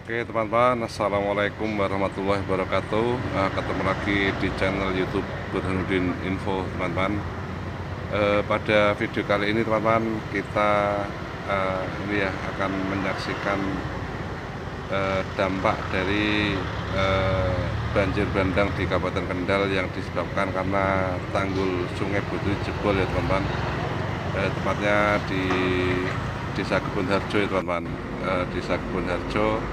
Oke teman-teman, Assalamualaikum warahmatullahi wabarakatuh. Ketemu lagi di channel YouTube Burhanuddin Info teman-teman. Pada video kali ini teman-teman, kita akan menyaksikan dampak dari banjir bandang di Kabupaten Kendal yang disebabkan karena tanggul Sungai Butri jebol ya teman-teman. Tepatnya di Desa Kebun Harjo ya teman-teman. Desa Kebun Harjo,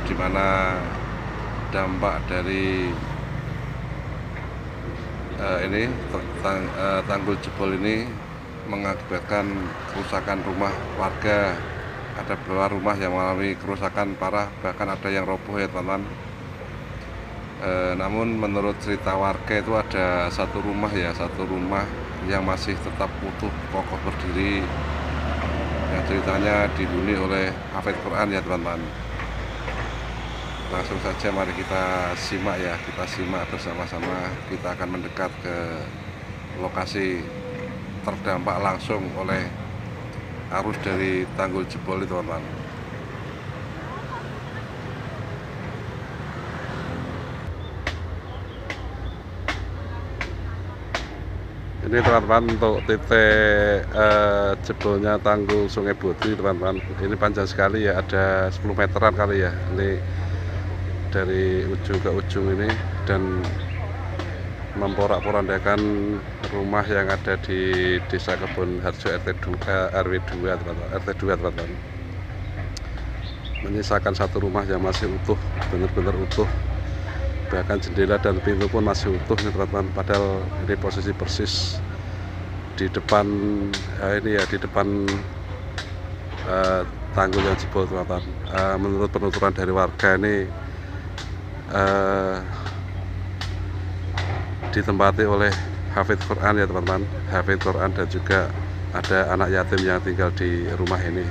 di mana dampak dari tanggul jebol ini mengakibatkan kerusakan rumah warga. Ada beberapa rumah yang mengalami kerusakan parah, bahkan ada yang roboh ya teman-teman. Namun menurut cerita warga itu ada satu rumah yang masih tetap utuh kokoh berdiri, yang ceritanya dihuni oleh hafid Quran ya teman-teman. Langsung saja mari kita simak bersama-sama. Kita akan mendekat ke lokasi terdampak langsung oleh arus dari tanggul jebol itu teman-teman. Ini teman-teman untuk titik jebolnya tanggul Sungai Butri teman-teman. Ini panjang sekali ya, ada 10 meteran kali ya. Ini dari ujung ke ujung ini, dan memporak-porandakan rumah yang ada di Desa Kebun Harjo RW 2 teman-teman. Menyisakan satu rumah yang masih utuh, benar-benar utuh. Bahkan jendela dan pintu pun masih utuh nih teman-teman. Padahal ini posisi persis di depan di depan tanggul yang jebol teman-teman. Menurut penuturan dari warga, ini ditempati oleh hafid Quran ya teman-teman, hafid Quran, dan juga ada anak yatim yang tinggal di rumah ini.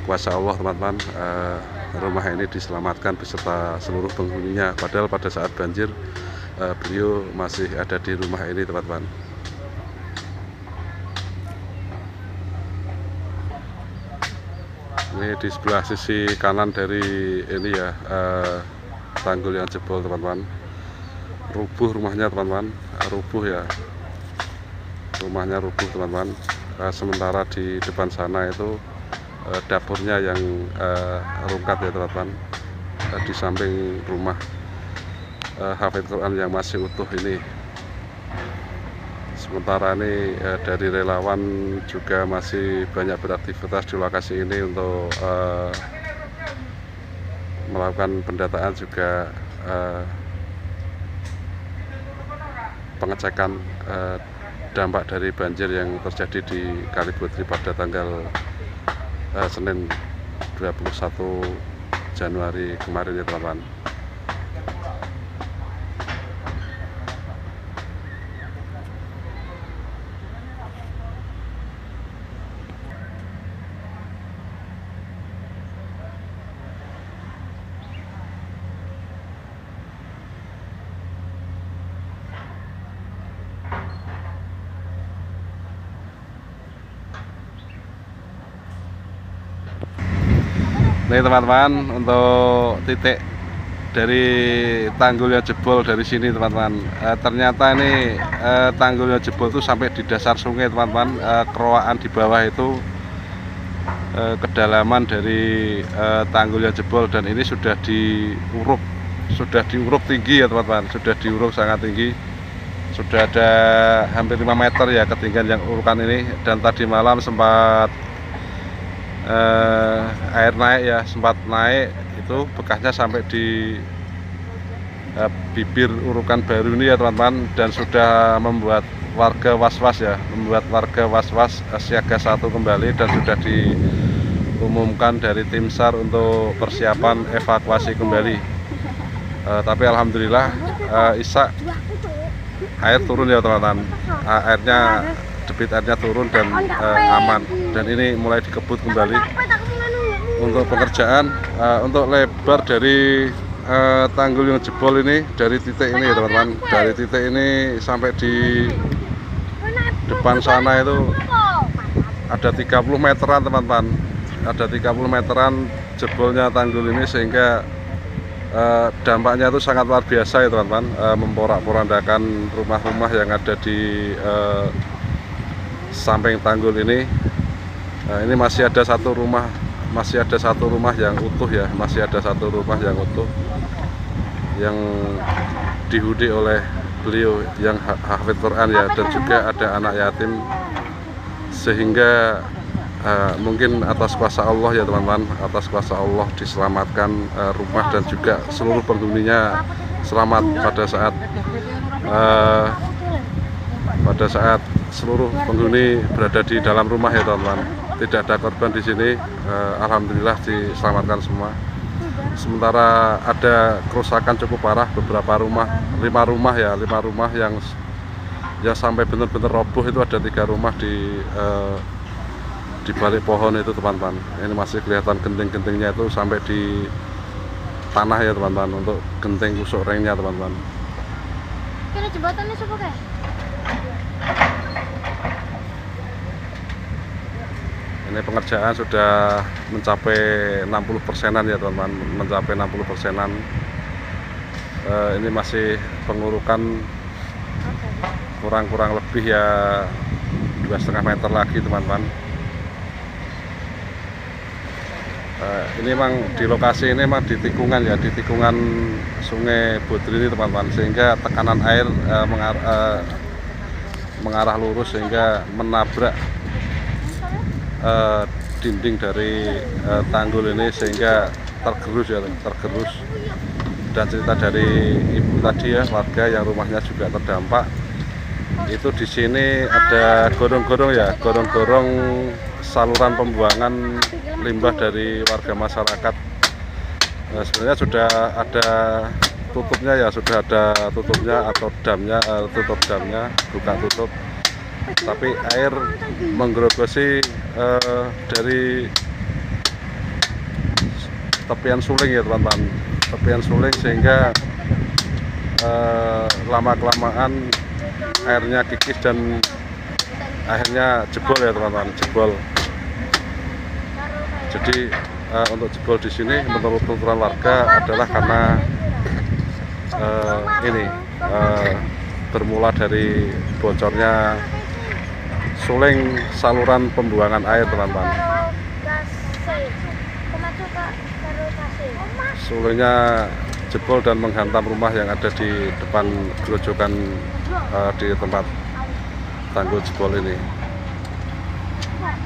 Kuasa Allah teman-teman, rumah ini diselamatkan beserta seluruh penghuninya, padahal pada saat banjir beliau masih ada di rumah ini teman-teman. Ini di sebelah sisi kanan dari ini ya, tanggul yang jebol teman-teman. Rubuh rumahnya teman-teman, rubuh ya, rumahnya rubuh teman-teman. Sementara di depan sana itu dapurnya yang rungkat ya teman-teman, di samping rumah hafid Quran yang masih utuh ini. Sementara ini dari relawan juga masih banyak beraktivitas di lokasi ini untuk melakukan pendataan, juga pengecekan dampak dari banjir yang terjadi di Kali Putri pada tanggal Senin 21 Januari kemarin ya teman-teman. Ini teman-teman, untuk titik dari tanggul yang jebol dari sini teman-teman. Ternyata ini tanggul yang jebol itu sampai di dasar sungai teman-teman. Keroaan di bawah itu kedalaman dari tanggul yang jebol, dan ini sudah diuruk tinggi ya teman-teman, sudah diuruk sangat tinggi. Sudah ada hampir 5 meter ya ketinggian yang urukan ini, dan tadi malam sempat air naik ya, sempat naik itu bekasnya sampai di bibir urukan baru ini ya teman-teman, dan sudah membuat warga was-was ya, siaga 1 kembali, dan sudah diumumkan dari tim SAR untuk persiapan evakuasi kembali. Tapi alhamdulillah air turun ya teman-teman, debit airnya turun dan aman, dan ini mulai dikebut kembali. Untuk pekerjaan, untuk lebar dari tanggul yang jebol ini, dari titik ini ya teman-teman, dari titik ini sampai di depan sana itu ada 30 meteran teman-teman. ada 30 meteran jebolnya tanggul ini, sehingga dampaknya itu sangat luar biasa ya teman-teman, memporak-porandakan rumah-rumah yang ada di samping tanggul ini. Ini masih ada satu rumah yang utuh ya, masih ada satu rumah yang utuh yang dihuni oleh beliau yang hafid Quran ya, dan juga ada anak yatim, sehingga mungkin atas kuasa Allah ya teman-teman, atas kuasa Allah diselamatkan rumah dan juga seluruh penghuninya selamat pada saat seluruh penghuni berada di dalam rumah ya teman-teman. Tidak ada korban di sini, alhamdulillah diselamatkan semua. Sementara ada kerusakan cukup parah, beberapa rumah, 5 rumah yang sampai benar-benar roboh. Itu ada 3 rumah di balik pohon itu teman-teman. Ini masih kelihatan genting-gentingnya itu sampai di tanah ya teman-teman, untuk genting kusuk ringnya teman-teman. Kena jembatannya siapa kayak? Ini pengerjaan sudah mencapai 60%-an ya teman-teman, mencapai 60%-an. Ini masih pengurukan kurang lebih ya 2,5 meter lagi teman-teman. Ini memang di lokasi ini memang di tikungan ya, di tikungan Sungai Bodri ini teman-teman, sehingga tekanan air mengarah lurus sehingga menabrak dinding dari tanggul ini, sehingga tergerus. Dan cerita dari ibu tadi ya, warga yang rumahnya juga terdampak, itu di sini ada gorong-gorong saluran pembuangan limbah dari warga masyarakat. Sebenarnya sudah ada tutupnya ya, sudah ada tutupnya atau damnya, tutup damnya, buka tutup. Tapi air menggerogosi dari tepian suling ya teman-teman, tepian suling, sehingga lama-kelamaan airnya kikis dan akhirnya jebol ya teman-teman, jebol. Jadi untuk jebol di sini menurut tuturan warga adalah karena bermula dari bocornya suling saluran pembuangan air teman-teman. Sulingnya jebol dan menghantam rumah yang ada di depan gerojokan di tempat tanggul jebol ini.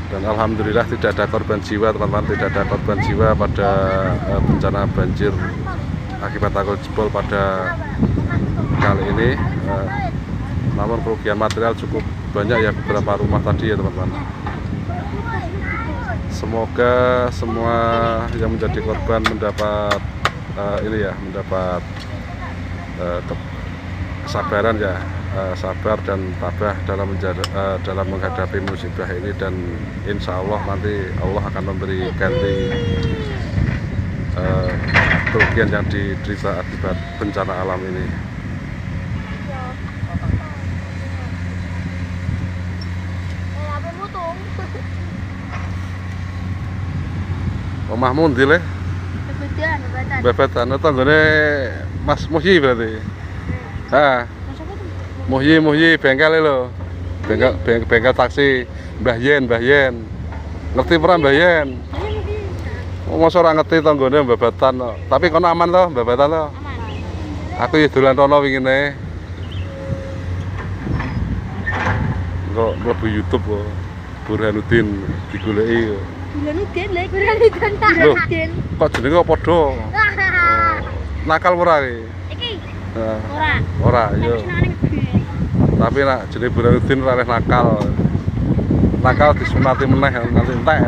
Dan alhamdulillah tidak ada korban jiwa teman-teman, tidak ada korban jiwa pada bencana banjir akibat tanggul jebol pada kali ini. Namun kerugian material cukup banyak ya, beberapa rumah tadi ya teman-teman. Semoga semua yang menjadi korban mendapat mendapat kesabaran ya, sabar dan tabah dalam menghadapi musibah ini, dan insya Allah nanti Allah akan memberi ganti kerugian yang diderita akibat bencana alam ini. Omahmu ndi le? Bebetan. Tanggane Mas Muhyi berarti. Ha. Muhyi bengkel lho. Bengkel taksi Mbah Yen. Ngerti ora Mbah Yen? Mosok ora ngerti tanggane Bebetan kok. Tapi kono aman to Bebetan to? Aman. Aku ya dolan rono wingine. Kok mlebu YouTube kok. Burhanuddin digoleki. Burhanuddin. Kok jenenge kok padha? Nakal ora iki? Ora, iya. Tapi nak jenenge Burhanuddin ora nakal. Nakal disunati meneh nanti entek.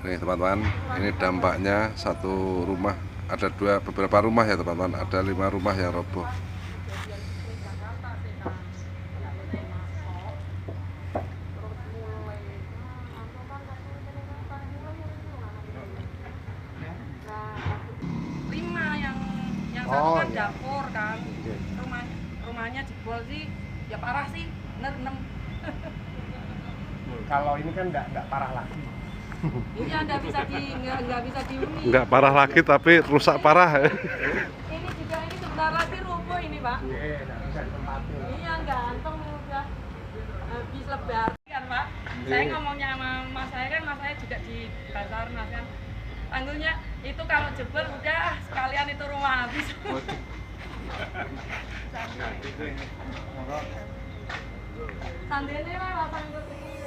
Nih teman-teman, ini dampaknya satu rumah, ada beberapa rumah ya teman-teman, ada 5 rumah yang roboh. parah sih, bener 6. Kalau ini kan nggak parah lagi. Iya, nggak bisa dihuni. Nggak parah lagi tapi rusak parah. Ini juga ini sebentar lagi rubuh ini Pak. Iya, nggak bisa ditempatin. Iya, ganteng udah habis lebar kan Pak. Saya ngomongnya sama mas saya kan, mas saya juga di Basarnas kan. Tanggulnya itu kalau jebol udah sekalian itu rumah habis. Sandene lah tanggul ini.